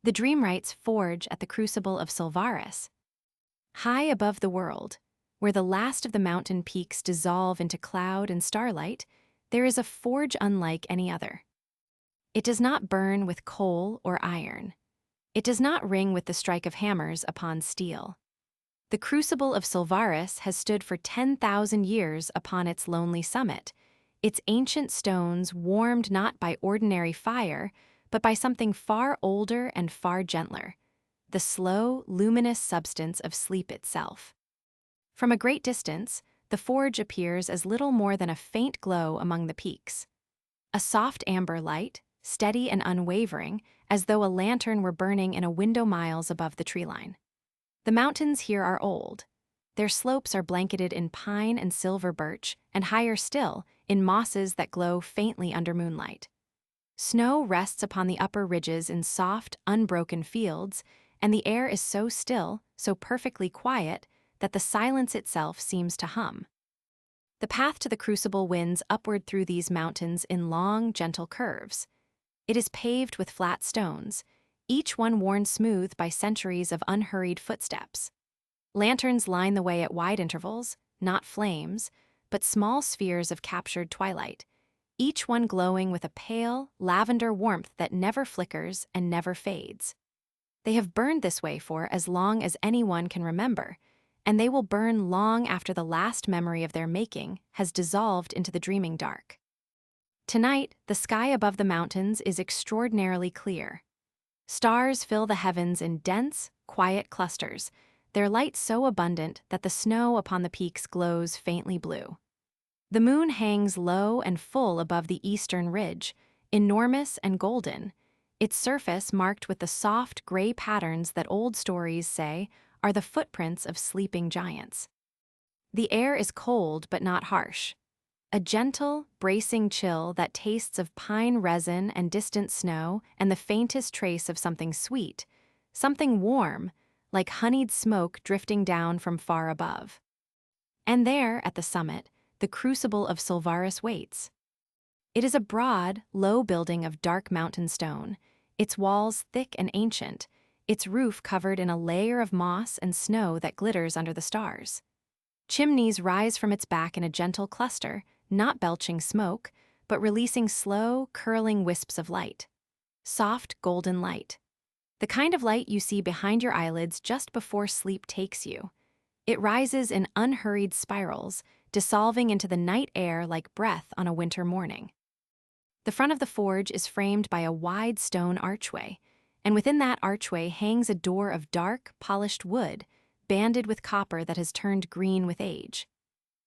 The Dreamwright's forge at the Crucible of Solvaris. High above the world, where the last of the mountain peaks dissolve into cloud and starlight, there is a forge unlike any other. It does not burn with coal or iron. It does not ring with the strike of hammers upon steel. The Crucible of Solvaris has stood for 10,000 years upon its lonely summit, its ancient stones warmed not by ordinary fire, but by something far older and far gentler, the slow, luminous substance of sleep itself. From a great distance, the forge appears as little more than a faint glow among the peaks. A soft amber light, steady and unwavering, as though a lantern were burning in a window miles above the treeline. The mountains here are old. Their slopes are blanketed in pine and silver birch, and higher still, in mosses that glow faintly under moonlight. Snow rests upon the upper ridges in soft, unbroken fields, and the air is so still, so perfectly quiet, that the silence itself seems to hum. The path to the crucible winds upward through these mountains in long, gentle curves. It is paved with flat stones, each one worn smooth by centuries of unhurried footsteps. Lanterns line the way at wide intervals, not flames, but small spheres of captured twilight, each one glowing with a pale, lavender warmth that never flickers and never fades. They have burned this way for as long as anyone can remember, and they will burn long after the last memory of their making has dissolved into the dreaming dark. Tonight, the sky above the mountains is extraordinarily clear. Stars fill the heavens in dense, quiet clusters, their light so abundant that the snow upon the peaks glows faintly blue. The moon hangs low and full above the eastern ridge, enormous and golden, its surface marked with the soft gray patterns that old stories say are the footprints of sleeping giants. The air is cold but not harsh. A gentle, bracing chill that tastes of pine resin and distant snow and the faintest trace of something sweet, something warm, like honeyed smoke drifting down from far above. And there, at the summit, the Crucible of Solvaris waits. It is a broad, low building of dark mountain stone, its walls thick and ancient, its roof covered in a layer of moss and snow that glitters under the stars. Chimneys rise from its back in a gentle cluster, not belching smoke, but releasing slow, curling wisps of light. Soft, golden light. The kind of light you see behind your eyelids just before sleep takes you. It rises in unhurried spirals, dissolving into the night air like breath on a winter morning. The front of the forge is framed by a wide stone archway, and within that archway hangs a door of dark, polished wood, banded with copper that has turned green with age.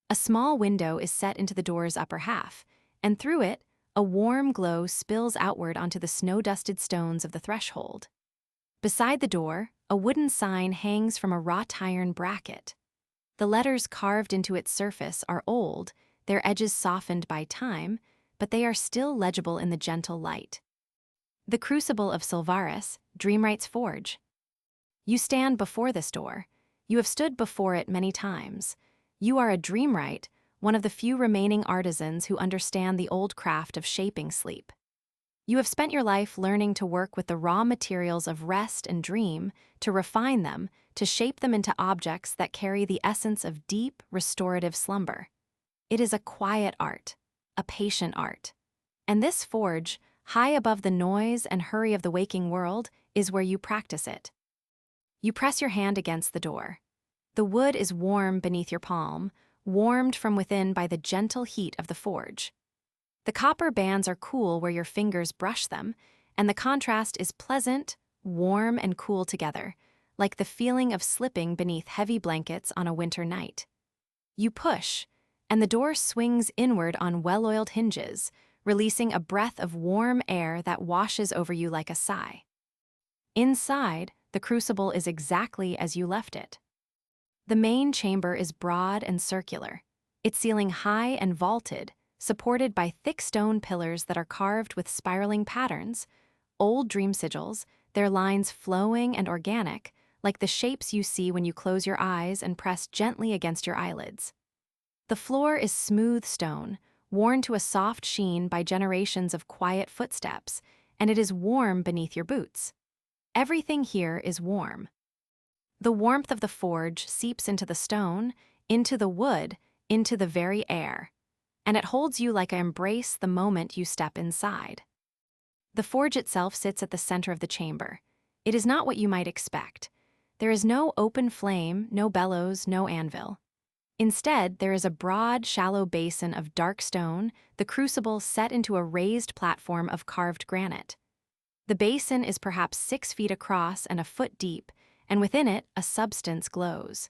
A small window is set into the door's upper half, and through it, a warm glow spills outward onto the snow-dusted stones of the threshold. Beside the door, a wooden sign hangs from a wrought iron bracket. The letters carved into its surface are old, their edges softened by time, but they are still legible in the gentle light. The Crucible of Solvaris, Dreamwright's forge. You stand before this door. You have stood before it many times. You are a Dreamwright, one of the few remaining artisans who understand the old craft of shaping sleep. You have spent your life learning to work with the raw materials of rest and dream, to refine them, to shape them into objects that carry the essence of deep, restorative slumber. It is a quiet art, a patient art. And this forge, high above the noise and hurry of the waking world, is where you practice it. You press your hand against the door. The wood is warm beneath your palm, warmed from within by the gentle heat of the forge. The copper bands are cool where your fingers brush them, and the contrast is pleasant, warm, and cool together, like the feeling of slipping beneath heavy blankets on a winter night. You push, and the door swings inward on well-oiled hinges, releasing a breath of warm air that washes over you like a sigh. Inside, the crucible is exactly as you left it. The main chamber is broad and circular, its ceiling high and vaulted, supported by thick stone pillars that are carved with spiraling patterns, old dream sigils, their lines flowing and organic, like the shapes you see when you close your eyes and press gently against your eyelids. The floor is smooth stone, worn to a soft sheen by generations of quiet footsteps, and it is warm beneath your boots. Everything here is warm. The warmth of the forge seeps into the stone, into the wood, into the very air, and it holds you like an embrace the moment you step inside. The forge itself sits at the center of the chamber. It is not what you might expect. There is no open flame, no bellows, no anvil. Instead, there is a broad, shallow basin of dark stone, the crucible set into a raised platform of carved granite. The basin is perhaps 6 feet across and a foot deep, and within it, a substance glows.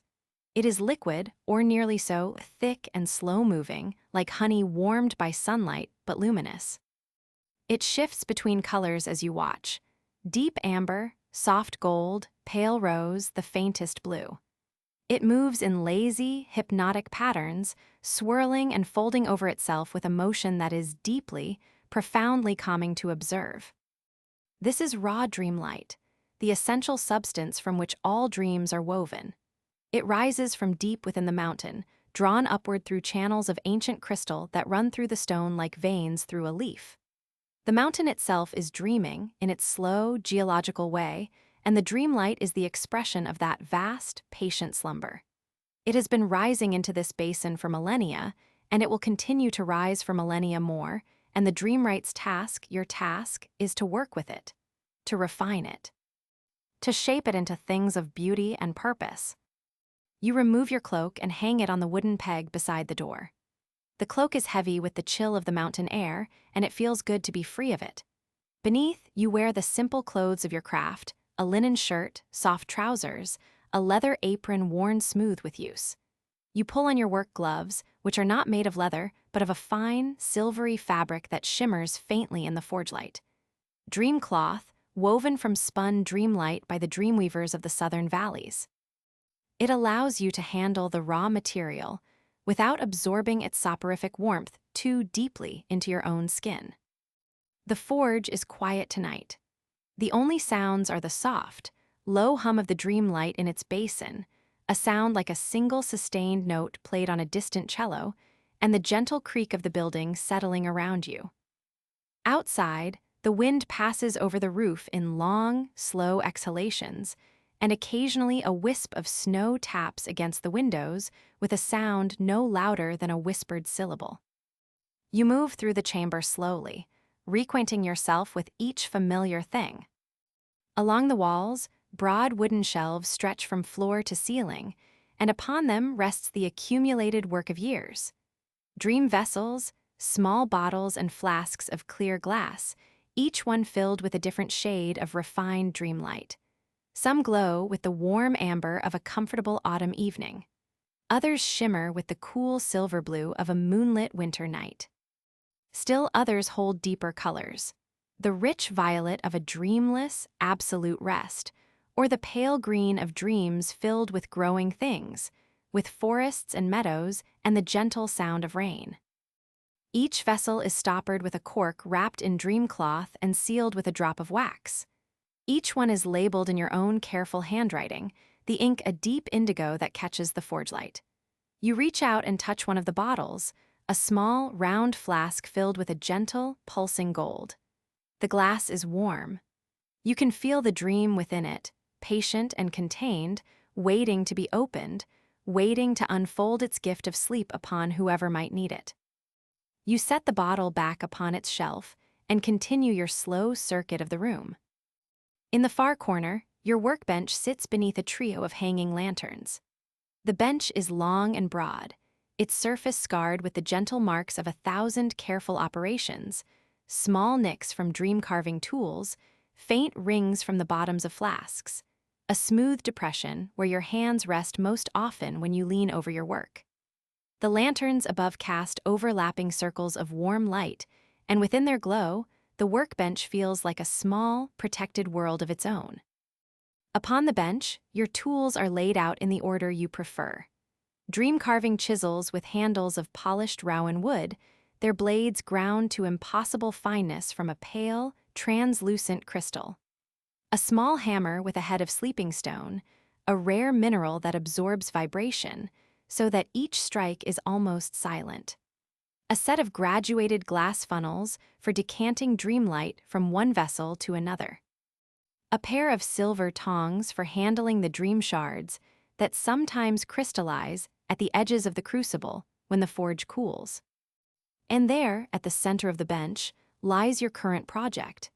It is liquid, or nearly so, thick and slow-moving, like honey warmed by sunlight, but luminous. It shifts between colors as you watch: deep amber, soft gold, pale rose, the faintest blue. It moves in lazy, hypnotic patterns, swirling and folding over itself with a motion that is deeply, profoundly calming to observe. This is raw dreamlight, the essential substance from which all dreams are woven. It rises from deep within the mountain, drawn upward through channels of ancient crystal that run through the stone like veins through a leaf. The mountain itself is dreaming in its slow, geological way, and the dreamlight is the expression of that vast, patient slumber. It has been rising into this basin for millennia, and it will continue to rise for millennia more, and the Dreamwright's task, your task, is to work with it, to refine it, to shape it into things of beauty and purpose. You remove your cloak and hang it on the wooden peg beside the door. The cloak is heavy with the chill of the mountain air, and it feels good to be free of it. Beneath, you wear the simple clothes of your craft: a linen shirt, soft trousers, a leather apron worn smooth with use. You pull on your work gloves, which are not made of leather, but of a fine, silvery fabric that shimmers faintly in the forge light. Dream cloth, woven from spun dreamlight by the dreamweavers of the southern valleys. It allows you to handle the raw material without absorbing its soporific warmth too deeply into your own skin. The forge is quiet tonight. The only sounds are the soft, low hum of the dreamlight in its basin, a sound like a single sustained note played on a distant cello, and the gentle creak of the building settling around you. Outside, the wind passes over the roof in long, slow exhalations, and occasionally a wisp of snow taps against the windows with a sound no louder than a whispered syllable. You move through the chamber slowly, reacquainting yourself with each familiar thing. Along the walls, broad wooden shelves stretch from floor to ceiling, and upon them rests the accumulated work of years. Dream vessels, small bottles and flasks of clear glass, each one filled with a different shade of refined dreamlight. Some glow with the warm amber of a comfortable autumn evening. Others shimmer with the cool silver blue of a moonlit winter night. Still others hold deeper colors: the rich violet of a dreamless, absolute rest, or the pale green of dreams filled with growing things, with forests and meadows and the gentle sound of rain. Each vessel is stoppered with a cork wrapped in dream cloth and sealed with a drop of wax. Each one is labeled in your own careful handwriting, the ink a deep indigo that catches the forge light. You reach out and touch one of the bottles, a small, round flask filled with a gentle, pulsing gold. The glass is warm. You can feel the dream within it, patient and contained, waiting to be opened, waiting to unfold its gift of sleep upon whoever might need it. You set the bottle back upon its shelf and continue your slow circuit of the room. In the far corner, your workbench sits beneath a trio of hanging lanterns. The bench is long and broad, its surface scarred with the gentle marks of 1,000 careful operations, small nicks from dream-carving tools, faint rings from the bottoms of flasks, a smooth depression where your hands rest most often when you lean over your work. The lanterns above cast overlapping circles of warm light, and within their glow, the workbench feels like a small, protected world of its own. Upon the bench, your tools are laid out in the order you prefer. Dream-carving chisels with handles of polished rowan wood, their blades ground to impossible fineness from a pale, translucent crystal. A small hammer with a head of sleeping stone, a rare mineral that absorbs vibration, so that each strike is almost silent. A set of graduated glass funnels for decanting dreamlight from one vessel to another. a pair of silver tongs for handling the dream shards that sometimes crystallize at the edges of the crucible when the forge cools. And there, at the center of the bench, lies your current project.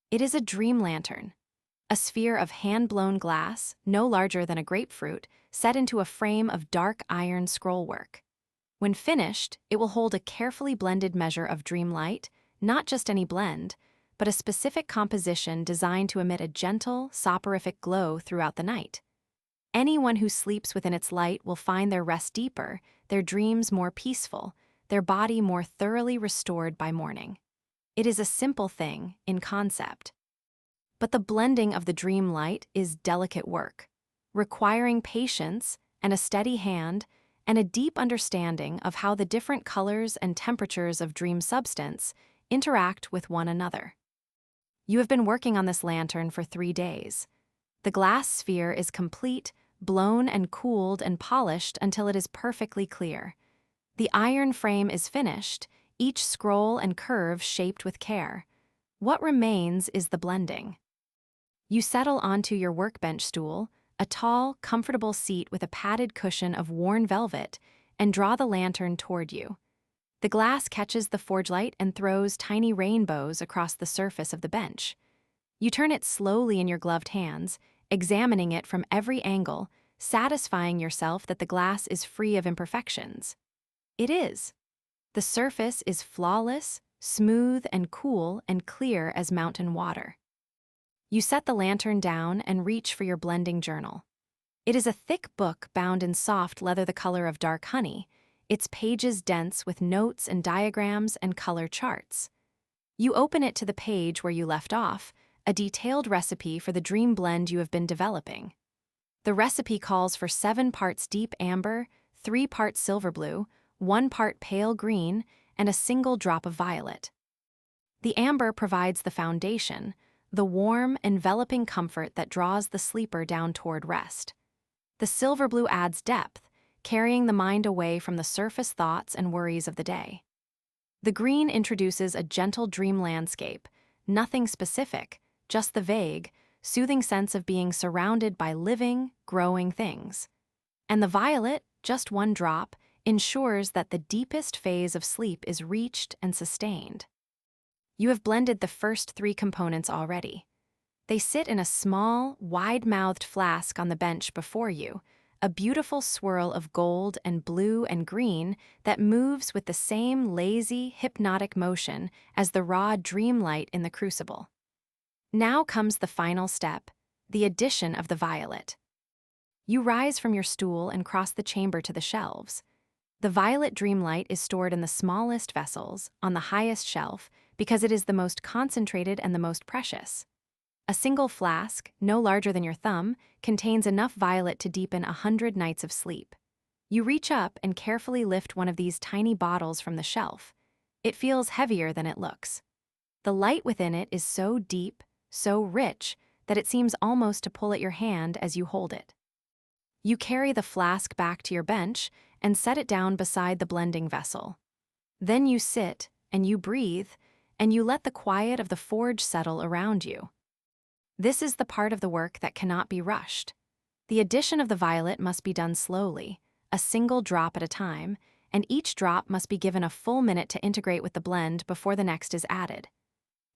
It is a dream lantern, a sphere of hand-blown glass, no larger than a grapefruit, set into a frame of dark iron scrollwork. When finished, it will hold a carefully blended measure of dream light, not just any blend, but a specific composition designed to emit a gentle, soporific glow throughout the night. Anyone who sleeps within its light will find their rest deeper, their dreams more peaceful, their body more thoroughly restored by morning. It is a simple thing in concept. But the blending of the dream light is delicate work, requiring patience and a steady hand and a deep understanding of how the different colors and temperatures of dream substance interact with one another. You have been working on this lantern for 3 days. The glass sphere is complete, blown and cooled and polished until it is perfectly clear. The iron frame is finished, each scroll and curve shaped with care. What remains is the blending. You settle onto your workbench stool, a tall, comfortable seat with a padded cushion of worn velvet, and draw the lantern toward you. The glass catches the forge light and throws tiny rainbows across the surface of the bench. You turn it slowly in your gloved hands, examining it from every angle, satisfying yourself that the glass is free of imperfections. It is. The surface is flawless, smooth and cool and clear as mountain water. You set the lantern down and reach for your blending journal. It is a thick book bound in soft leather the color of dark honey, its pages dense with notes and diagrams and color charts. You open it to the page where you left off, a detailed recipe for the dream blend you have been developing. The recipe calls for 7 parts deep amber, 3 parts silver blue, 1 part pale green, and a single drop of violet. The amber provides the foundation, the warm, enveloping comfort that draws the sleeper down toward rest. The silver blue adds depth, carrying the mind away from the surface thoughts and worries of the day. The green introduces a gentle dream landscape, nothing specific, just the vague, soothing sense of being surrounded by living, growing things. And the violet, just 1 drop, ensures that the deepest phase of sleep is reached and sustained. You have blended the first 3 components already. They sit in a small, wide-mouthed flask on the bench before you, a beautiful swirl of gold and blue and green that moves with the same lazy, hypnotic motion as the raw dream light in the crucible. Now comes the final step, the addition of the violet. You rise from your stool and cross the chamber to the shelves. The violet dream light is stored in the smallest vessels, on the highest shelf, because it is the most concentrated and the most precious. A single flask, no larger than your thumb, contains enough violet to deepen 100 nights of sleep. You reach up and carefully lift one of these tiny bottles from the shelf. It feels heavier than it looks. The light within it is so deep, so rich, that it seems almost to pull at your hand as you hold it. You carry the flask back to your bench and set it down beside the blending vessel. Then you sit, and you breathe, and you let the quiet of the forge settle around you. This is the part of the work that cannot be rushed. The addition of the violet must be done slowly, a single drop at a time, and each drop must be given a full minute to integrate with the blend before the next is added.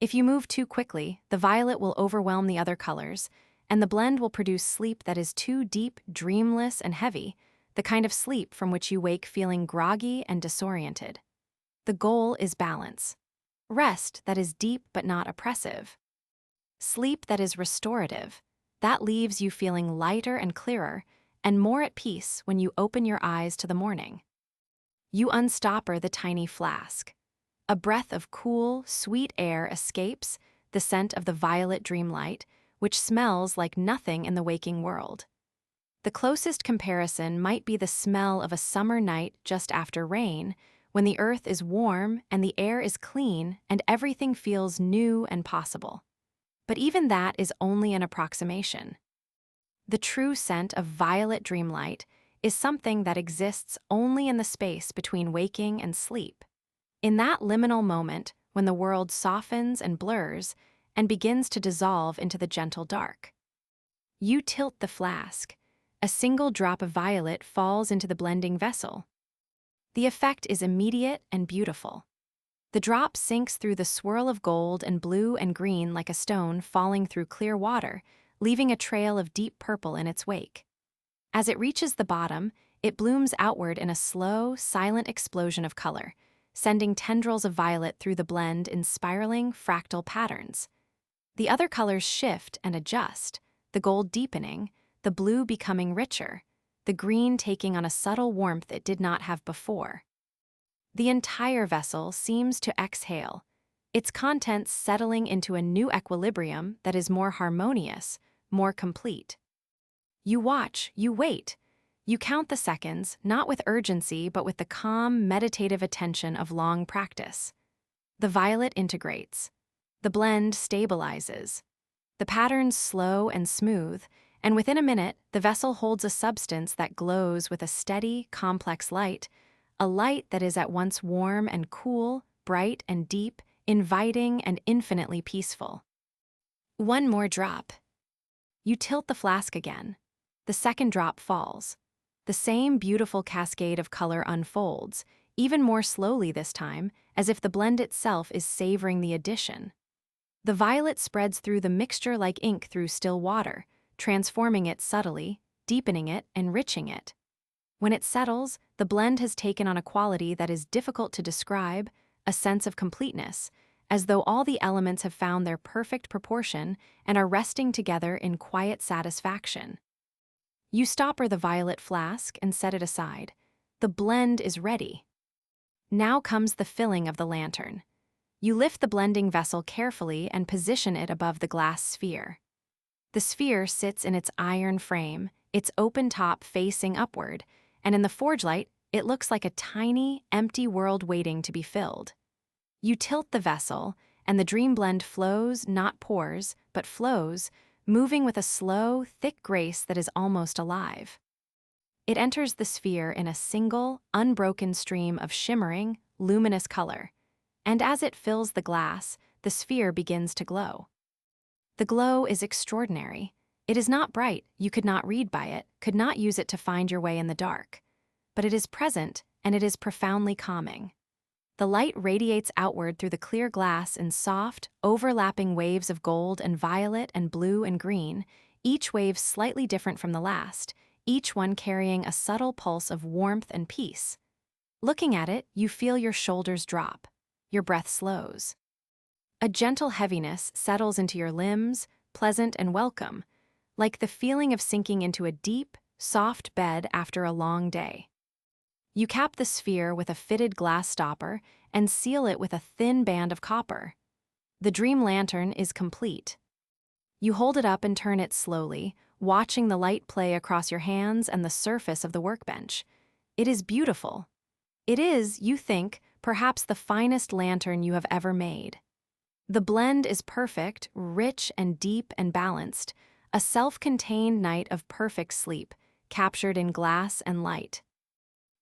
If you move too quickly, the violet will overwhelm the other colors, and the blend will produce sleep that is too deep, dreamless, and heavy, the kind of sleep from which you wake feeling groggy and disoriented. The goal is balance. Rest that is deep but not oppressive. Sleep that is restorative. That leaves you feeling lighter and clearer, and more at peace when you open your eyes to the morning. You unstopper the tiny flask. A breath of cool, sweet air escapes, the scent of the violet dreamlight, which smells like nothing in the waking world. The closest comparison might be the smell of a summer night just after rain, when the earth is warm and the air is clean and everything feels new and possible. But even that is only an approximation. The true scent of violet dreamlight is something that exists only in the space between waking and sleep. In that liminal moment, when the world softens and blurs, and begins to dissolve into the gentle dark. You tilt the flask. A single drop of violet falls into the blending vessel. The effect is immediate and beautiful. The drop sinks through the swirl of gold and blue and green like a stone falling through clear water, leaving a trail of deep purple in its wake. As it reaches the bottom, it blooms outward in a slow, silent explosion of color, sending tendrils of violet through the blend in spiraling, fractal patterns. The other colors shift and adjust, the gold deepening, the blue becoming richer, the green taking on a subtle warmth it did not have before. The entire vessel seems to exhale, its contents settling into a new equilibrium that is more harmonious, more complete. You watch, you wait. You count the seconds, not with urgency, but with the calm, meditative attention of long practice. The violet integrates. The blend stabilizes. The patterns slow and smooth, and within a minute, the vessel holds a substance that glows with a steady, complex light, a light that is at once warm and cool, bright and deep, inviting and infinitely peaceful. One more drop. You tilt the flask again. The second drop falls. The same beautiful cascade of color unfolds, even more slowly this time, as if the blend itself is savoring the addition. The violet spreads through the mixture like ink through still water, transforming it subtly, deepening it, enriching it. When it settles, the blend has taken on a quality that is difficult to describe, a sense of completeness, as though all the elements have found their perfect proportion and are resting together in quiet satisfaction. You stopper the violet flask and set it aside. The blend is ready. Now comes the filling of the lantern. You lift the blending vessel carefully and position it above the glass sphere. The sphere sits in its iron frame, its open top facing upward, and in the forge light, it looks like a tiny, empty world waiting to be filled. You tilt the vessel, and the dream blend flows, not pours, but flows, moving with a slow, thick grace that is almost alive. It enters the sphere in a single, unbroken stream of shimmering, luminous color, and as it fills the glass, the sphere begins to glow. The glow is extraordinary. It is not bright, you could not read by it, could not use it to find your way in the dark. But it is present, and it is profoundly calming. The light radiates outward through the clear glass in soft, overlapping waves of gold and violet and blue and green, each wave slightly different from the last, each one carrying a subtle pulse of warmth and peace. Looking at it, you feel your shoulders drop. Your breath slows. A gentle heaviness settles into your limbs, pleasant and welcome, like the feeling of sinking into a deep, soft bed after a long day. You cap the sphere with a fitted glass stopper and seal it with a thin band of copper. The dream lantern is complete. You hold it up and turn it slowly, watching the light play across your hands and the surface of the workbench. It is beautiful. It is, you think, perhaps the finest lantern you have ever made. The blend is perfect, rich and deep and balanced, a self-contained night of perfect sleep, captured in glass and light.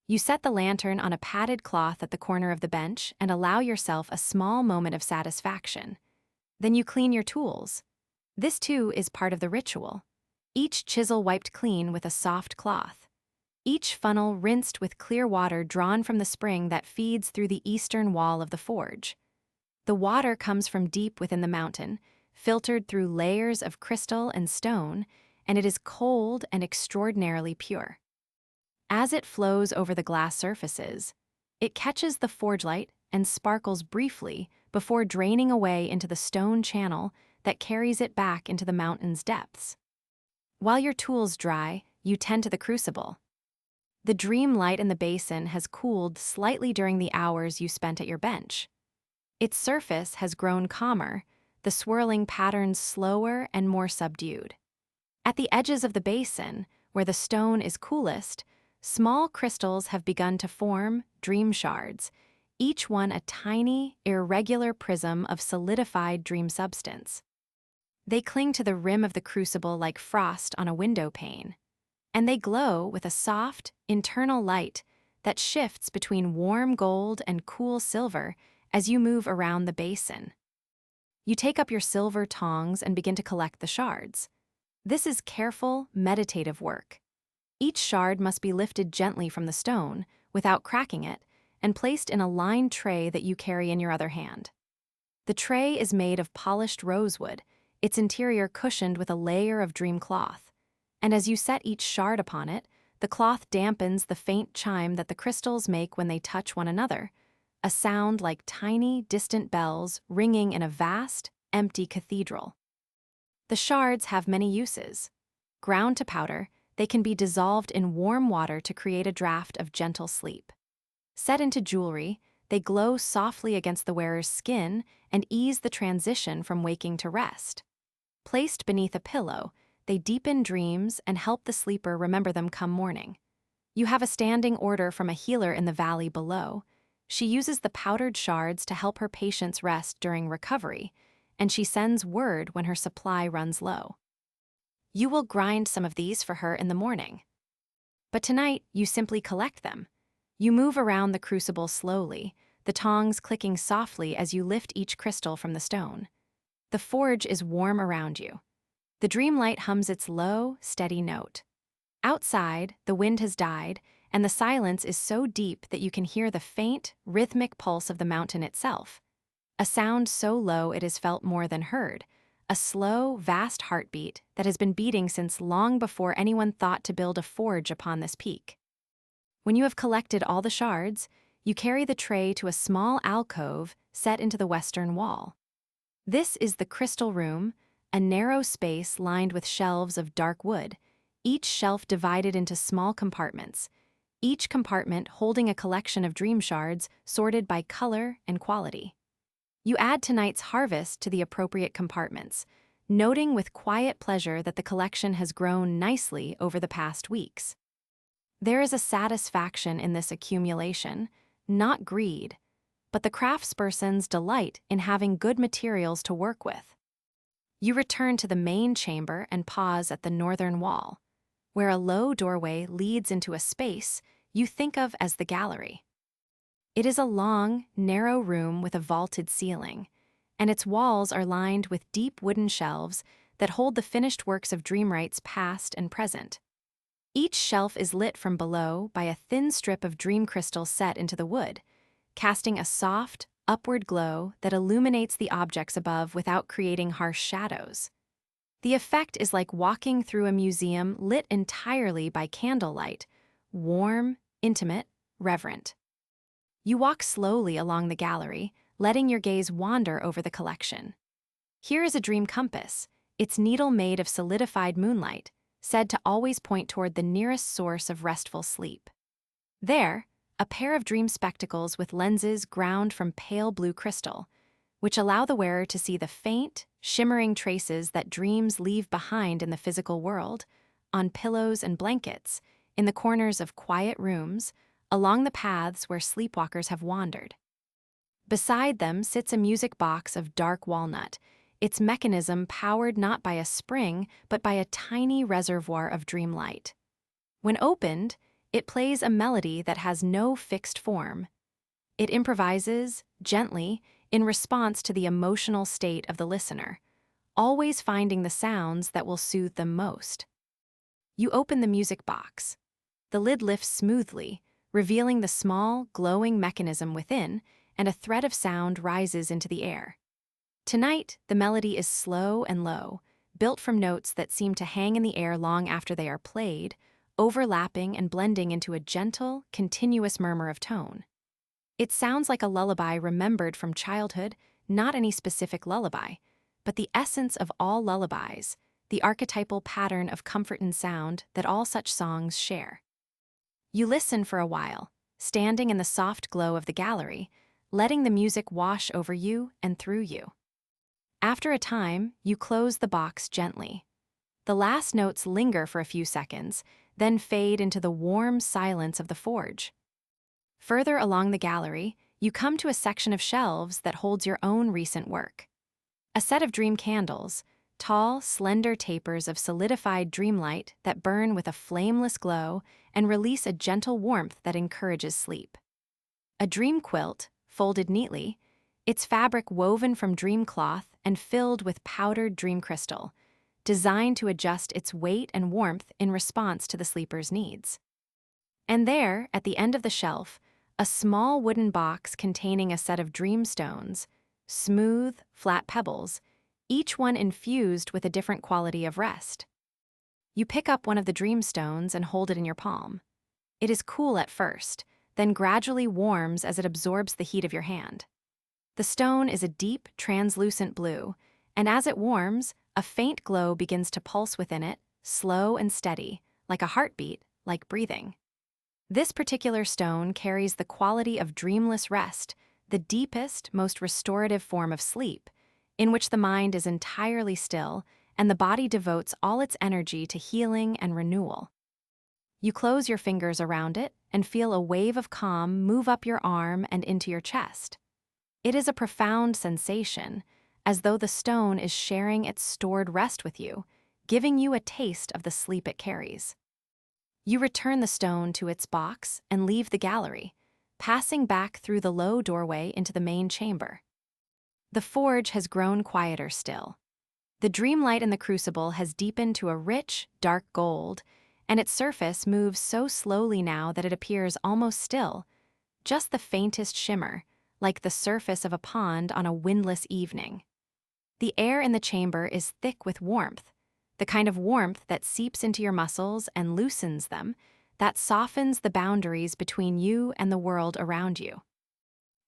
You set the lantern on a padded cloth at the corner of the bench and allow yourself a small moment of satisfaction. Then you clean your tools. This too is part of the ritual. Each chisel wiped clean with a soft cloth. Each funnel rinsed with clear water drawn from the spring that feeds through the eastern wall of the forge. The water comes from deep within the mountain, filtered through layers of crystal and stone, and it is cold and extraordinarily pure. As it flows over the glass surfaces, it catches the forge light and sparkles briefly before draining away into the stone channel that carries it back into the mountain's depths. While your tools dry, you tend to the crucible. The dream light in the basin has cooled slightly during the hours you spent at your bench. Its surface has grown calmer, the swirling patterns slower and more subdued. At the edges of the basin, where the stone is coolest, small crystals have begun to form, dream shards, each one a tiny, irregular prism of solidified dream substance. They cling to the rim of the crucible like frost on a window pane, and they glow with a soft, internal light that shifts between warm gold and cool silver as you move around the basin. You take up your silver tongs and begin to collect the shards. This is careful, meditative work. Each shard must be lifted gently from the stone, without cracking it, and placed in a lined tray that you carry in your other hand. The tray is made of polished rosewood, its interior cushioned with a layer of dream cloth. And as you set each shard upon it, the cloth dampens the faint chime that the crystals make when they touch one another, a sound like tiny, distant bells ringing in a vast, empty cathedral. The shards have many uses. Ground to powder, they can be dissolved in warm water to create a draft of gentle sleep. Set into jewelry, they glow softly against the wearer's skin and ease the transition from waking to rest. Placed beneath a pillow, they deepen dreams and help the sleeper remember them come morning. You have a standing order from a healer in the valley below. She uses the powdered shards to help her patients rest during recovery, and she sends word when her supply runs low. You will grind some of these for her in the morning. But tonight, you simply collect them. You move around the crucible slowly, the tongs clicking softly as you lift each crystal from the stone. The forge is warm around you. The dreamlight hums its low, steady note. Outside, the wind has died, and the silence is so deep that you can hear the faint, rhythmic pulse of the mountain itself. A sound so low it is felt more than heard, a slow, vast heartbeat that has been beating since long before anyone thought to build a forge upon this peak. When you have collected all the shards, you carry the tray to a small alcove set into the western wall. This is the crystal room, a narrow space lined with shelves of dark wood, each shelf divided into small compartments, each compartment holding a collection of dream shards sorted by color and quality. You add tonight's harvest to the appropriate compartments, noting with quiet pleasure that the collection has grown nicely over the past weeks. There is a satisfaction in this accumulation, not greed, but the craftsperson's delight in having good materials to work with. You return to the main chamber and pause at the northern wall, where a low doorway leads into a space you think of as the gallery. It is a long, narrow room with a vaulted ceiling, and its walls are lined with deep wooden shelves that hold the finished works of Dreamwright's past and present. Each shelf is lit from below by a thin strip of dream crystal set into the wood, casting a soft, upward glow that illuminates the objects above without creating harsh shadows. The effect is like walking through a museum lit entirely by candlelight, warm, intimate, reverent. You walk slowly along the gallery, letting your gaze wander over the collection. Here is a dream compass, its needle made of solidified moonlight, said to always point toward the nearest source of restful sleep. There, a pair of dream spectacles with lenses ground from pale blue crystal, which allow the wearer to see the faint, shimmering traces that dreams leave behind in the physical world, on pillows and blankets, in the corners of quiet rooms, along the paths where sleepwalkers have wandered. Beside them sits a music box of dark walnut, its mechanism powered not by a spring, but by a tiny reservoir of dream light. When opened, it plays a melody that has no fixed form. It improvises, gently, in response to the emotional state of the listener, always finding the sounds that will soothe them most. You open the music box. The lid lifts smoothly, revealing the small, glowing mechanism within, and a thread of sound rises into the air. Tonight, the melody is slow and low, built from notes that seem to hang in the air long after they are played, overlapping and blending into a gentle, continuous murmur of tone. It sounds like a lullaby remembered from childhood, not any specific lullaby, but the essence of all lullabies, the archetypal pattern of comfort and sound that all such songs share. You listen for a while, standing in the soft glow of the gallery, letting the music wash over you and through you. After a time, you close the box gently. The last notes linger for a few seconds, then fade into the warm silence of the forge. Further along the gallery, you come to a section of shelves that holds your own recent work. A set of dream candles, tall, slender tapers of solidified dreamlight that burn with a flameless glow and release a gentle warmth that encourages sleep. A dream quilt, folded neatly, its fabric woven from dream cloth and filled with powdered dream crystal, designed to adjust its weight and warmth in response to the sleeper's needs. And there, at the end of the shelf, a small wooden box containing a set of dream stones, smooth, flat pebbles, each one infused with a different quality of rest. You pick up one of the dream stones and hold it in your palm. It is cool at first, then gradually warms as it absorbs the heat of your hand. The stone is a deep, translucent blue, and as it warms, a faint glow begins to pulse within it, slow and steady, like a heartbeat, like breathing. This particular stone carries the quality of dreamless rest, the deepest, most restorative form of sleep, in which the mind is entirely still and the body devotes all its energy to healing and renewal. You close your fingers around it and feel a wave of calm move up your arm and into your chest. It is a profound sensation, as though the stone is sharing its stored rest with you, giving you a taste of the sleep it carries. You return the stone to its box and leave the gallery, passing back through the low doorway into the main chamber. The forge has grown quieter still. The dream light in the crucible has deepened to a rich, dark gold, and its surface moves so slowly now that it appears almost still, just the faintest shimmer, like the surface of a pond on a windless evening. The air in the chamber is thick with warmth, the kind of warmth that seeps into your muscles and loosens them, that softens the boundaries between you and the world around you.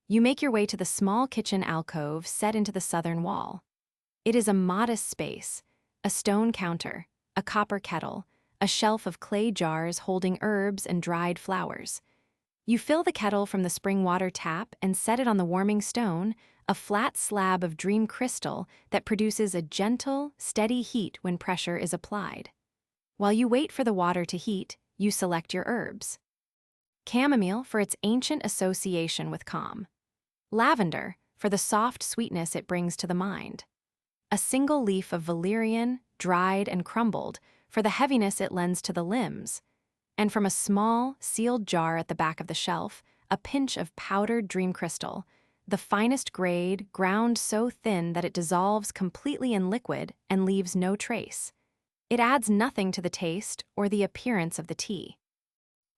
You make your way to the small kitchen alcove set into the southern wall. It is a modest space, a stone counter, a copper kettle, a shelf of clay jars holding herbs and dried flowers. You fill the kettle from the spring water tap and set it on the warming stone, a flat slab of dream crystal that produces a gentle, steady heat when pressure is applied. While you wait for the water to heat, you select your herbs. Chamomile for its ancient association with calm. Lavender for the soft sweetness it brings to the mind. A single leaf of valerian, dried and crumbled, for the heaviness it lends to the limbs. And from a small, sealed jar at the back of the shelf, a pinch of powdered dream crystal, the finest grade, ground so thin that it dissolves completely in liquid and leaves no trace. It adds nothing to the taste or the appearance of the tea.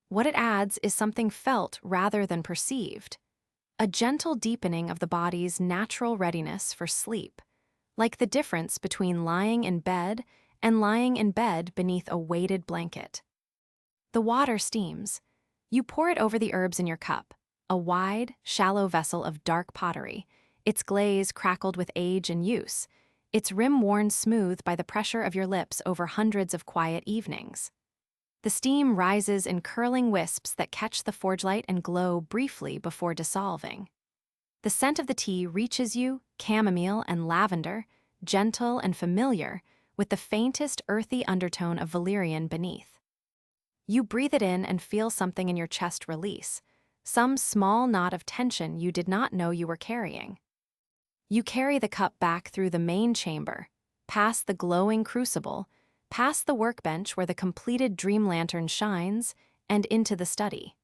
What it adds is something felt rather than perceived, a gentle deepening of the body's natural readiness for sleep, like the difference between lying in bed and lying in bed beneath a weighted blanket. The water steams. You pour it over the herbs in your cup, a wide, shallow vessel of dark pottery, its glaze crackled with age and use, its rim worn smooth by the pressure of your lips over hundreds of quiet evenings. The steam rises in curling wisps that catch the forge light and glow briefly before dissolving. The scent of the tea reaches you, chamomile and lavender, gentle and familiar, with the faintest earthy undertone of valerian beneath. You breathe it in and feel something in your chest release, some small knot of tension you did not know you were carrying. You carry the cup back through the main chamber, past the glowing crucible, past the workbench where the completed dream lantern shines, and into the study.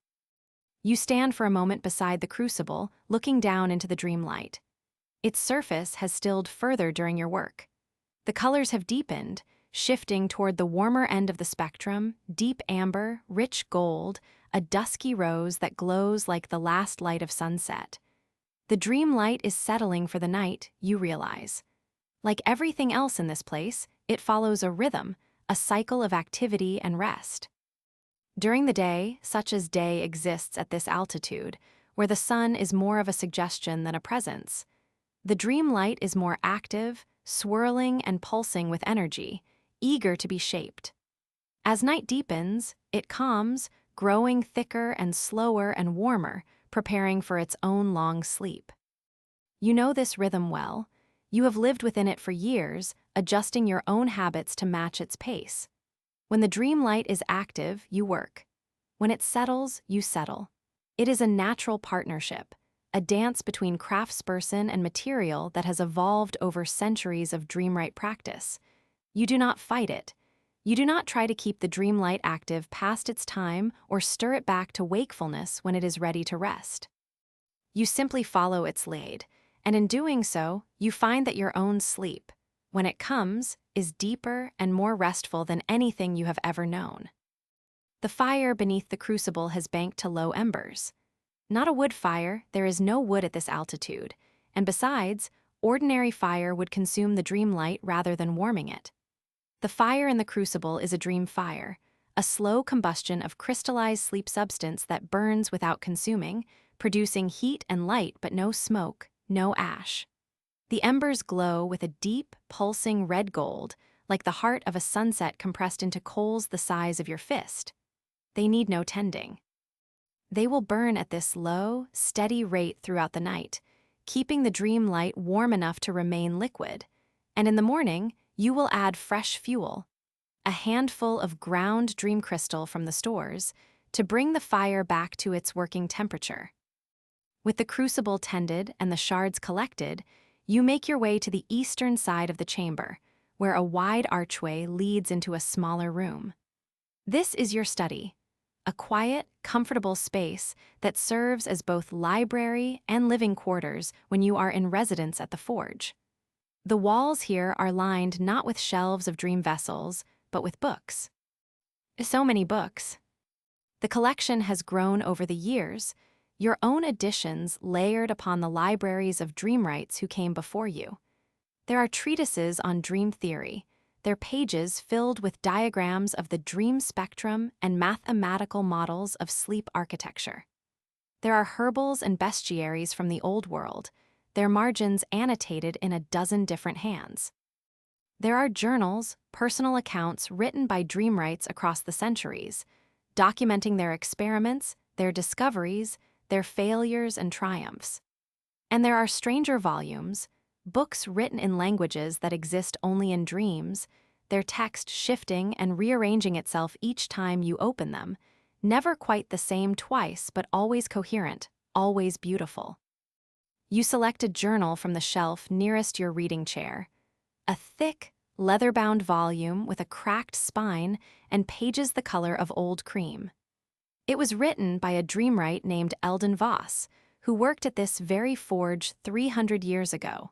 You stand for a moment beside the crucible, looking down into the dream light. Its surface has stilled further during your work. The colors have deepened, shifting toward the warmer end of the spectrum, deep amber, rich gold, a dusky rose that glows like the last light of sunset. The dream light is settling for the night, you realize. Like everything else in this place, it follows a rhythm, a cycle of activity and rest. During the day, such as day exists at this altitude, where the sun is more of a suggestion than a presence, the dream light is more active, swirling and pulsing with energy, eager to be shaped. As night deepens, it calms, growing thicker and slower and warmer, preparing for its own long sleep. You know this rhythm well. You have lived within it for years, adjusting your own habits to match its pace. When the dream light is active, you work. When it settles, you settle. It is a natural partnership, a dance between craftsperson and material that has evolved over centuries of Dreamwright practice. You do not fight it. You do not try to keep the dream light active past its time or stir it back to wakefulness when it is ready to rest. You simply follow its lead, and in doing so, you find that your own sleep, when it comes, is deeper and more restful than anything you have ever known. The fire beneath the crucible has banked to low embers. Not a wood fire, there is no wood at this altitude, and besides, ordinary fire would consume the dream light rather than warming it. The fire in the crucible is a dream fire, a slow combustion of crystallized sleep substance that burns without consuming, producing heat and light but no smoke, no ash. The embers glow with a deep, pulsing red gold, like the heart of a sunset compressed into coals the size of your fist. They need no tending. They will burn at this low, steady rate throughout the night, keeping the dream light warm enough to remain liquid, and in the morning, you will add fresh fuel, a handful of ground dream crystal from the stores, to bring the fire back to its working temperature. With the crucible tended and the shards collected, you make your way to the eastern side of the chamber, where a wide archway leads into a smaller room. This is your study, a quiet, comfortable space that serves as both library and living quarters when you are in residence at the forge. The walls here are lined not with shelves of dream vessels, but with books. So many books. The collection has grown over the years, your own additions layered upon the libraries of Dreamwrights who came before you. There are treatises on dream theory, their pages filled with diagrams of the dream spectrum and mathematical models of sleep architecture. There are herbals and bestiaries from the Old World, their margins annotated in a dozen different hands. There are journals, personal accounts written by Dreamwrights across the centuries, documenting their experiments, their discoveries, their failures and triumphs. And there are stranger volumes, books written in languages that exist only in dreams, their text shifting and rearranging itself each time you open them, never quite the same twice but always coherent, always beautiful. You select a journal from the shelf nearest your reading chair, a thick, leather-bound volume with a cracked spine and pages the color of old cream. It was written by a Dreamwright named Eldon Voss, who worked at this very forge 300 years ago.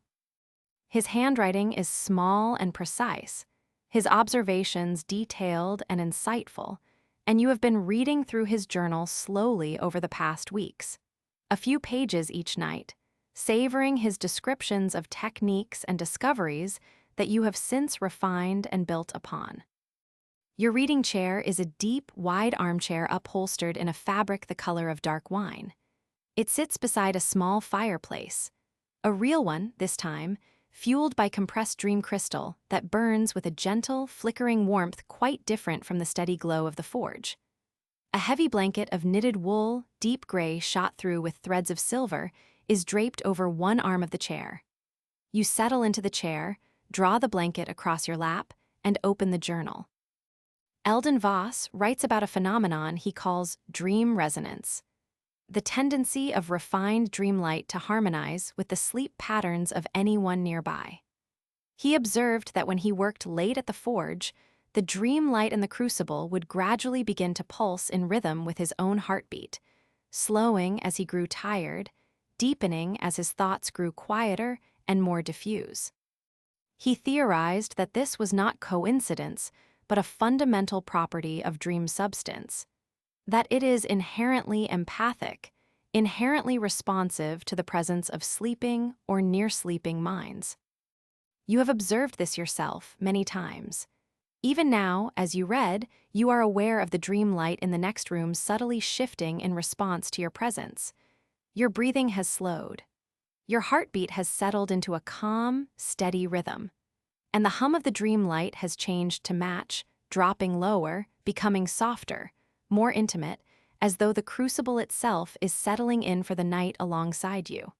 His handwriting is small and precise, his observations detailed and insightful, and you have been reading through his journal slowly over the past weeks, a few pages each night, savoring his descriptions of techniques and discoveries that you have since refined and built upon. Your reading chair is a deep, wide armchair upholstered in a fabric the color of dark wine. It sits beside a small fireplace, a real one this time, fueled by compressed dream crystal that burns with a gentle, flickering warmth quite different from the steady glow of the forge. A heavy blanket of knitted wool, deep gray shot through with threads of silver, is draped over one arm of the chair. You settle into the chair, draw the blanket across your lap, and open the journal. Eldon Voss writes about a phenomenon he calls dream resonance, the tendency of refined dream light to harmonize with the sleep patterns of anyone nearby. He observed that when he worked late at the forge, the dream light in the crucible would gradually begin to pulse in rhythm with his own heartbeat, slowing as he grew tired, deepening as his thoughts grew quieter and more diffuse. He theorized that this was not coincidence, but a fundamental property of dream substance, that it is inherently empathic, inherently responsive to the presence of sleeping or near-sleeping minds. You have observed this yourself many times. Even now, as you read, you are aware of the dream light in the next room subtly shifting in response to your presence. Your breathing has slowed. Your heartbeat has settled into a calm, steady rhythm. And the hum of the dream light has changed to match, dropping lower, becoming softer, more intimate, as though the crucible itself is settling in for the night alongside you.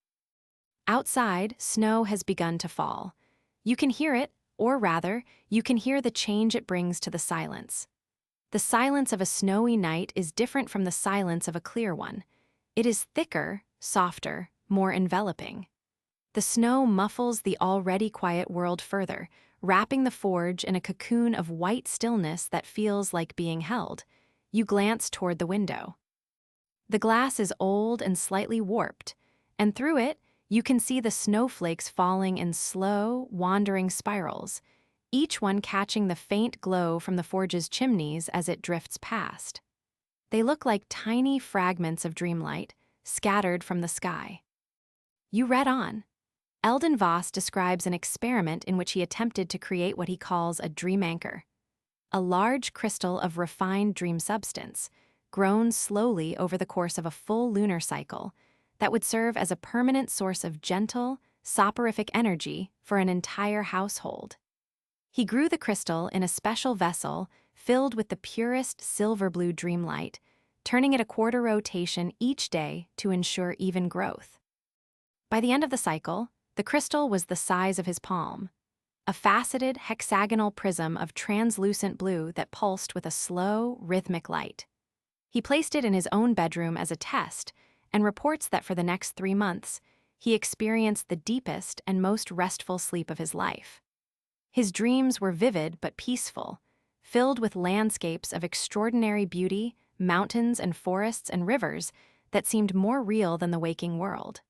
Outside, snow has begun to fall. You can hear it, or rather, you can hear the change it brings to the silence. The silence of a snowy night is different from the silence of a clear one. It is thicker, softer, more enveloping. The snow muffles the already quiet world further, wrapping the forge in a cocoon of white stillness that feels like being held. You glance toward the window. The glass is old and slightly warped, and through it, You can see the snowflakes falling in slow, wandering spirals, each one catching the faint glow from the forge's chimneys as it drifts past. They look like tiny fragments of dreamlight, scattered from the sky. You read on. Eldon Voss describes an experiment in which he attempted to create what he calls a dream anchor, a large crystal of refined dream substance, grown slowly over the course of a full lunar cycle, that would serve as a permanent source of gentle, soporific energy for an entire household. He grew the crystal in a special vessel filled with the purest silver-blue dreamlight, turning it a quarter rotation each day to ensure even growth. By the end of the cycle, the crystal was the size of his palm, a faceted hexagonal prism of translucent blue that pulsed with a slow, rhythmic light. He placed it in his own bedroom as a test and reports that for the next 3 months, he experienced the deepest and most restful sleep of his life. His dreams were vivid but peaceful, filled with landscapes of extraordinary beauty, mountains and forests and rivers that seemed more real than the waking world.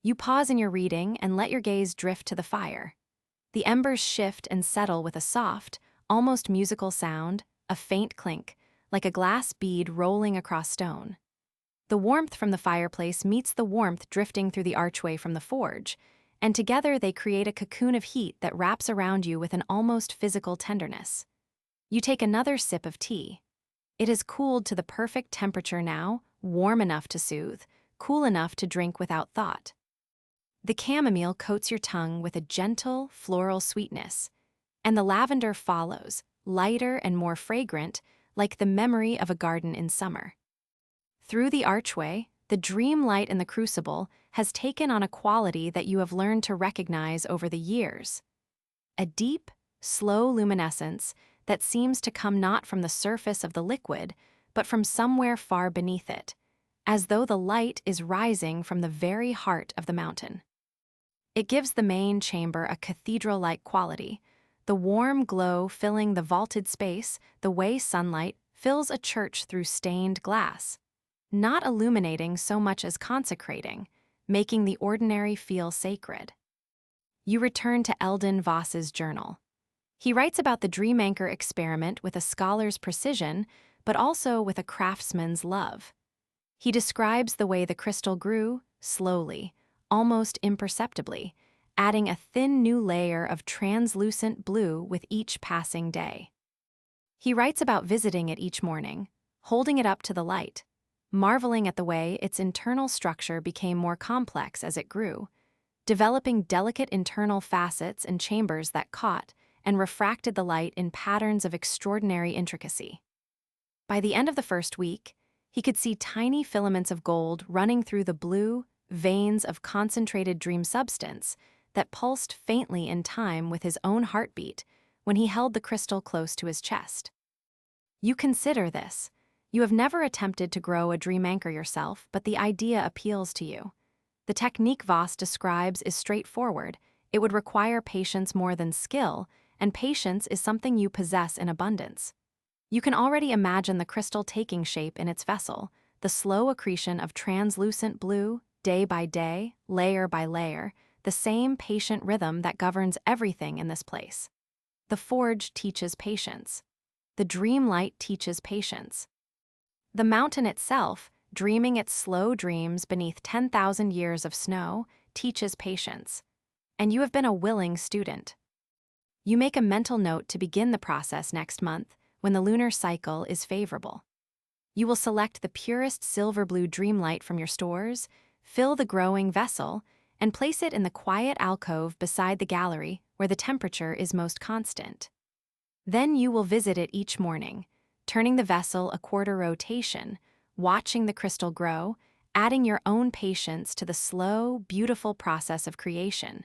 You pause in your reading and let your gaze drift to the fire. The embers shift and settle with a soft, almost musical sound, a faint clink, like a glass bead rolling across stone. The warmth from the fireplace meets the warmth drifting through the archway from the forge, and together they create a cocoon of heat that wraps around you with an almost physical tenderness. You take another sip of tea. It has cooled to the perfect temperature now, warm enough to soothe, cool enough to drink without thought. The chamomile coats your tongue with a gentle, floral sweetness, and the lavender follows, lighter and more fragrant, like the memory of a garden in summer. Through the archway, the dream light in the crucible has taken on a quality that you have learned to recognize over the years. A deep, slow luminescence that seems to come not from the surface of the liquid, but from somewhere far beneath it, as though the light is rising from the very heart of the mountain. It gives the main chamber a cathedral-like quality, the warm glow filling the vaulted space the way sunlight fills a church through stained glass, not illuminating so much as consecrating, making the ordinary feel sacred. You return to Eldon Voss's journal. He writes about the dream anchor experiment with a scholar's precision, but also with a craftsman's love. He describes the way the crystal grew, slowly, almost imperceptibly, adding a thin new layer of translucent blue with each passing day. He writes about visiting it each morning, holding it up to the light, marveling at the way its internal structure became more complex as it grew, developing delicate internal facets and chambers that caught and refracted the light in patterns of extraordinary intricacy. By the end of the first week, he could see tiny filaments of gold running through the blue, veins of concentrated dream substance that pulsed faintly in time with his own heartbeat when he held the crystal close to his chest. You consider this. You have never attempted to grow a dream anchor yourself, but the idea appeals to you. The technique Voss describes is straightforward. It would require patience more than skill, and patience is something you possess in abundance. You can already imagine the crystal taking shape in its vessel, the slow accretion of translucent blue, day by day, layer by layer, the same patient rhythm that governs everything in this place. The forge teaches patience. The dream light teaches patience. The mountain itself, dreaming its slow dreams beneath 10,000 years of snow, teaches patience. And you have been a willing student. You make a mental note to begin the process next month when the lunar cycle is favorable. You will select the purest silver-blue dreamlight from your stores, fill the growing vessel, and place it in the quiet alcove beside the gallery where the temperature is most constant. Then you will visit it each morning, turning the vessel a quarter rotation, watching the crystal grow, adding your own patience to the slow, beautiful process of creation.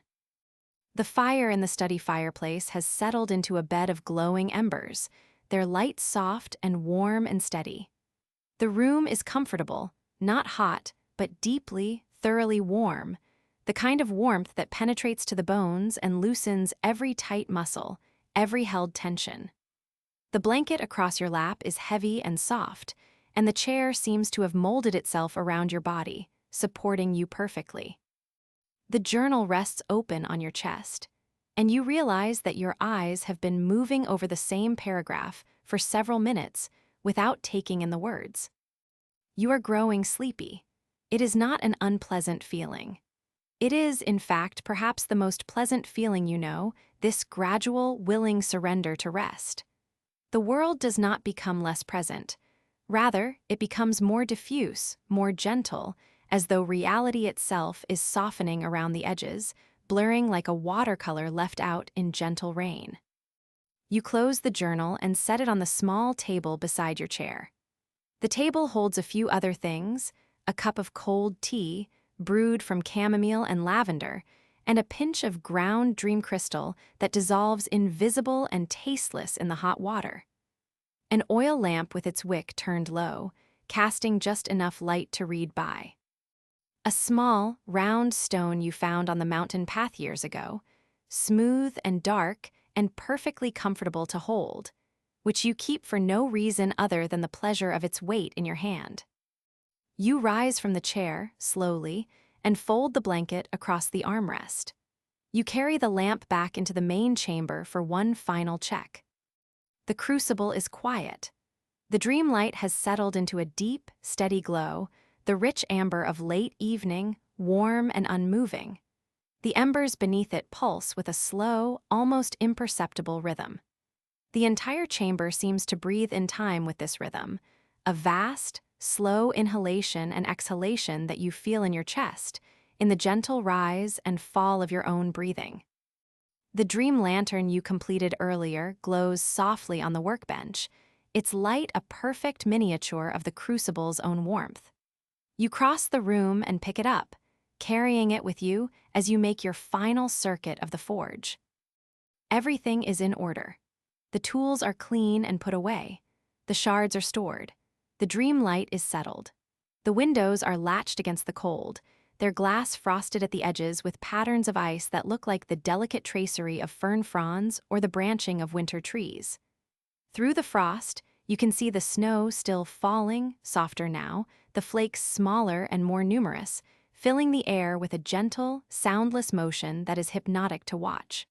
The fire in the study fireplace has settled into a bed of glowing embers, their light soft and warm and steady. The room is comfortable, not hot, but deeply, thoroughly warm, the kind of warmth that penetrates to the bones and loosens every tight muscle, every held tension. The blanket across your lap is heavy and soft, and the chair seems to have molded itself around your body, supporting you perfectly. The journal rests open on your chest, and you realize that your eyes have been moving over the same paragraph for several minutes without taking in the words. You are growing sleepy. It is not an unpleasant feeling. It is, in fact, perhaps the most pleasant feeling you know, this gradual, willing surrender to rest. The world does not become less present. Rather, it becomes more diffuse, more gentle, as though reality itself is softening around the edges, blurring like a watercolor left out in gentle rain. You close the journal and set it on the small table beside your chair. The table holds a few other things: a cup of cold tea, brewed from chamomile and lavender, and a pinch of ground dream crystal that dissolves invisible and tasteless in the hot water. An oil lamp with its wick turned low, casting just enough light to read by. A small, round stone you found on the mountain path years ago, smooth and dark and perfectly comfortable to hold, which you keep for no reason other than the pleasure of its weight in your hand. You rise from the chair, slowly, and fold the blanket across the armrest. You carry the lamp back into the main chamber for one final check. The crucible is quiet. The dream light has settled into a deep, steady glow, the rich amber of late evening, warm and unmoving. The embers beneath it pulse with a slow, almost imperceptible rhythm. The entire chamber seems to breathe in time with this rhythm, a vast, slow inhalation and exhalation that you feel in your chest, in the gentle rise and fall of your own breathing. The dream lantern you completed earlier glows softly on the workbench, its light a perfect miniature of the crucible's own warmth. You cross the room and pick it up, carrying it with you as you make your final circuit of the forge. Everything is in order. The tools are clean and put away. The shards are stored. The dream light is settled. The windows are latched against the cold, their glass frosted at the edges with patterns of ice that look like the delicate tracery of fern fronds or the branching of winter trees. Through the frost, you can see the snow still falling, softer now, the flakes smaller and more numerous, filling the air with a gentle, soundless motion that is hypnotic to watch.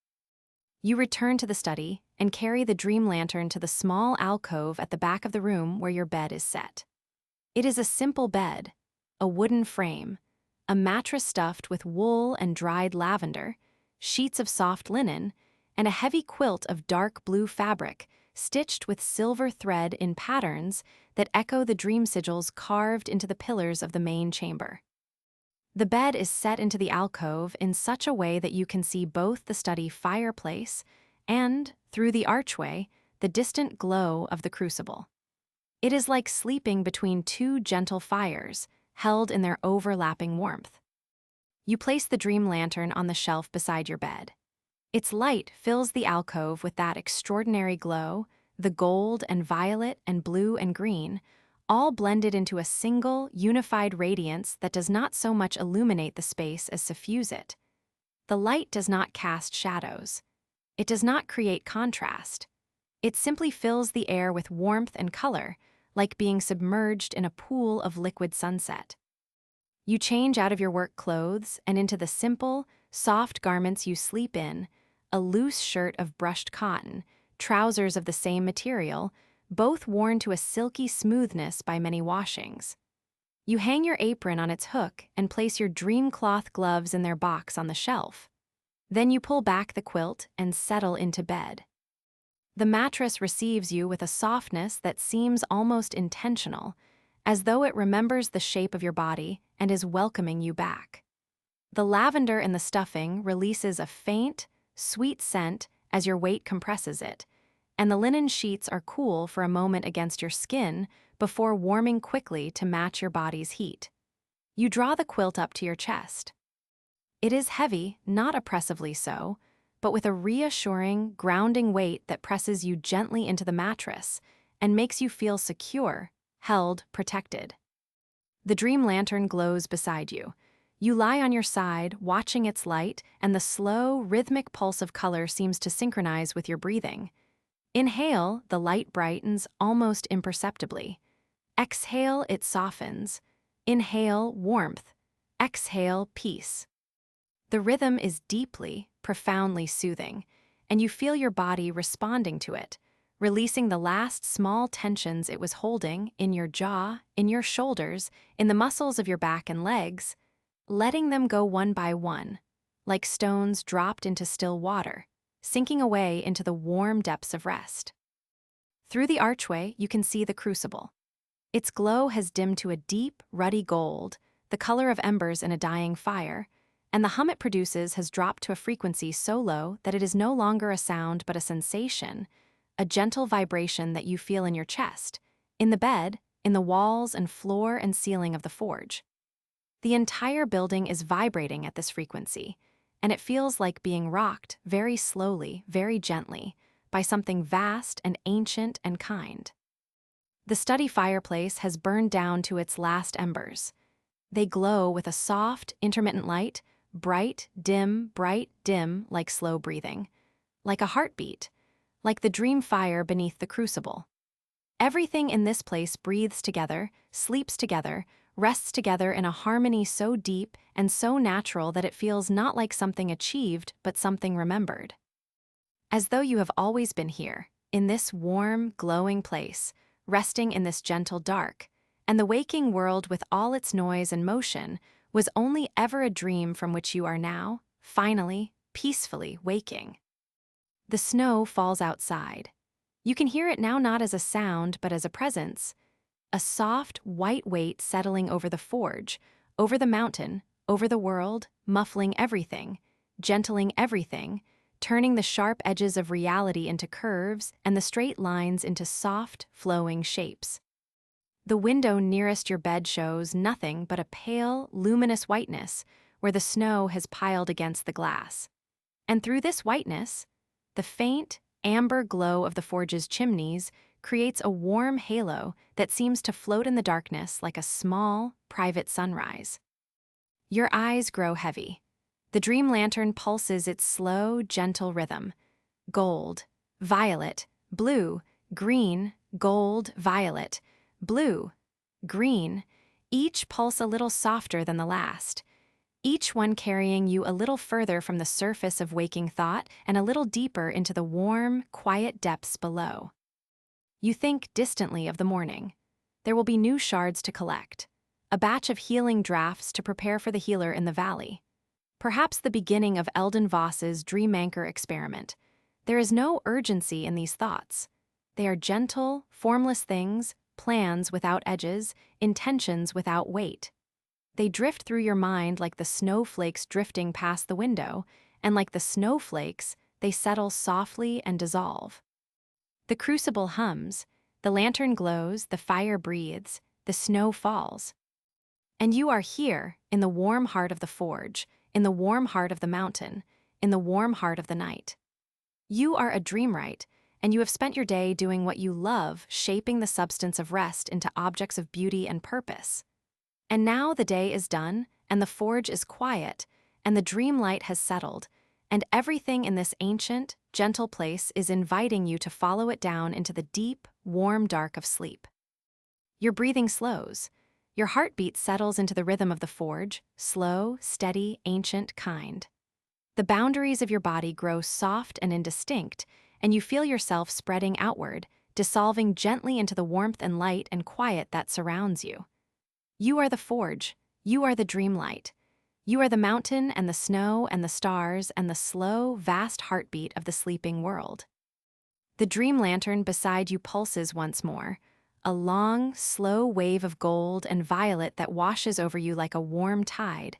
You return to the study and carry the dream lantern to the small alcove at the back of the room where your bed is set. It is a simple bed, a wooden frame, a mattress stuffed with wool and dried lavender, sheets of soft linen, and a heavy quilt of dark blue fabric stitched with silver thread in patterns that echo the dream sigils carved into the pillars of the main chamber. The bed is set into the alcove in such a way that you can see both the study fireplace and, through the archway, the distant glow of the crucible. It is like sleeping between two gentle fires, held in their overlapping warmth. You place the dream lantern on the shelf beside your bed. Its light fills the alcove with that extraordinary glow, the gold and violet and blue and green, all blended into a single, unified radiance that does not so much illuminate the space as suffuse it. The light does not cast shadows. It does not create contrast. It simply fills the air with warmth and color, like being submerged in a pool of liquid sunset. You change out of your work clothes and into the simple, soft garments you sleep in, a loose shirt of brushed cotton, trousers of the same material, both worn to a silky smoothness by many washings. You hang your apron on its hook and place your dream cloth gloves in their box on the shelf. Then you pull back the quilt and settle into bed. The mattress receives you with a softness that seems almost intentional, as though it remembers the shape of your body and is welcoming you back. The lavender in the stuffing releases a faint, sweet scent as your weight compresses it, and the linen sheets are cool for a moment against your skin before warming quickly to match your body's heat. You draw the quilt up to your chest. It is heavy, not oppressively so, but with a reassuring, grounding weight that presses you gently into the mattress and makes you feel secure, held, protected. The dream lantern glows beside you. You lie on your side, watching its light, and the slow, rhythmic pulse of color seems to synchronize with your breathing. Inhale, the light brightens almost imperceptibly. Exhale, it softens. Inhale, warmth. Exhale, peace. The rhythm is deeply, profoundly soothing, and you feel your body responding to it, releasing the last small tensions it was holding in your jaw, in your shoulders, in the muscles of your back and legs, letting them go one by one, like stones dropped into still water, sinking away into the warm depths of rest. Through the archway, you can see the crucible. Its glow has dimmed to a deep, ruddy gold, the color of embers in a dying fire, and the hum it produces has dropped to a frequency so low that it is no longer a sound but a sensation, a gentle vibration that you feel in your chest, in the bed, in the walls and floor and ceiling of the forge. The entire building is vibrating at this frequency, and it feels like being rocked very slowly, very gently, by something vast and ancient and kind. The study fireplace has burned down to its last embers. They glow with a soft, intermittent light, bright, dim, like slow breathing, like a heartbeat, like the dream fire beneath the crucible. Everything in this place breathes together, sleeps together, rests together in a harmony so deep and so natural that it feels not like something achieved but something remembered. As though you have always been here, in this warm, glowing place, resting in this gentle dark, and the waking world with all its noise and motion was only ever a dream from which you are now, finally, peacefully waking. The snow falls outside. You can hear it now not as a sound but as a presence, a soft, white weight settling over the forge, over the mountain, over the world, muffling everything, gentling everything, turning the sharp edges of reality into curves and the straight lines into soft, flowing shapes. The window nearest your bed shows nothing but a pale, luminous whiteness where the snow has piled against the glass. And through this whiteness, the faint, amber glow of the forge's chimneys creates a warm halo that seems to float in the darkness like a small, private sunrise. Your eyes grow heavy. The dream lantern pulses its slow, gentle rhythm. Gold, violet, blue, green, gold, violet, blue, green, each pulse a little softer than the last, each one carrying you a little further from the surface of waking thought and a little deeper into the warm, quiet depths below. You think distantly of the morning. There will be new shards to collect, a batch of healing drafts to prepare for the healer in the valley. Perhaps the beginning of Eldon Voss's Dream Anchor experiment. There is no urgency in these thoughts. They are gentle, formless things, plans without edges, intentions without weight. They drift through your mind like the snowflakes drifting past the window, and like the snowflakes, they settle softly and dissolve. The crucible hums, the lantern glows, the fire breathes, the snow falls. And you are here, in the warm heart of the forge, in the warm heart of the mountain, in the warm heart of the night. You are a Dreamwright, and you have spent your day doing what you love, shaping the substance of rest into objects of beauty and purpose. And now the day is done, and the forge is quiet, and the dream light has settled, and everything in this ancient, gentle place is inviting you to follow it down into the deep, warm dark of sleep. Your breathing slows. Your heartbeat settles into the rhythm of the forge, slow, steady, ancient, kind. The boundaries of your body grow soft and indistinct, and you feel yourself spreading outward, dissolving gently into the warmth and light and quiet that surrounds you. You are the forge. You are the dream light. You are the mountain and the snow and the stars and the slow, vast heartbeat of the sleeping world. The dream lantern beside you pulses once more, a long, slow wave of gold and violet that washes over you like a warm tide,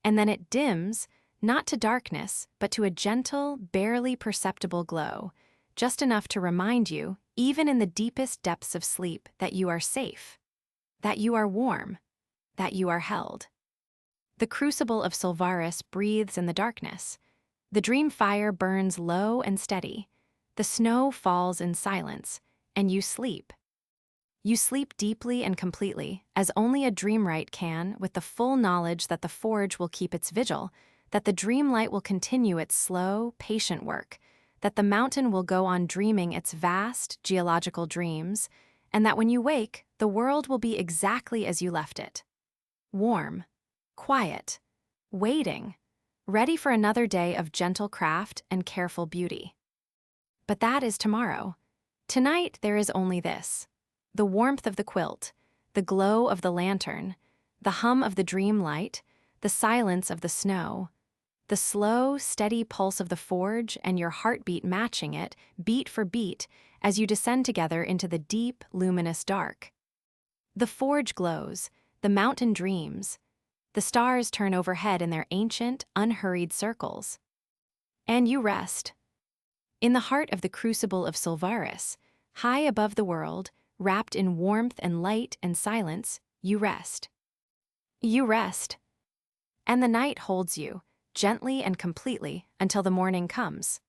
and then it dims, not to darkness, but to a gentle, barely perceptible glow, just enough to remind you, even in the deepest depths of sleep, that you are safe, that you are warm, that you are held. The Crucible of Solvaris breathes in the darkness. The dream fire burns low and steady. The snow falls in silence, and you sleep. You sleep deeply and completely, as only a Dreamwright can, with the full knowledge that the forge will keep its vigil, that the dream light will continue its slow, patient work, that the mountain will go on dreaming its vast, geological dreams, and that when you wake, the world will be exactly as you left it. Warm, quiet, waiting, ready for another day of gentle craft and careful beauty. But that is tomorrow. Tonight there is only this: the warmth of the quilt, the glow of the lantern, the hum of the dream light, the silence of the snow, the slow, steady pulse of the forge and your heartbeat matching it, beat for beat, as you descend together into the deep, luminous dark. The forge glows, the mountain dreams, the stars turn overhead in their ancient, unhurried circles. And you rest. In the heart of the Crucible of Solvaris, high above the world, wrapped in warmth and light and silence, you rest. You rest. And the night holds you, gently and completely, until the morning comes.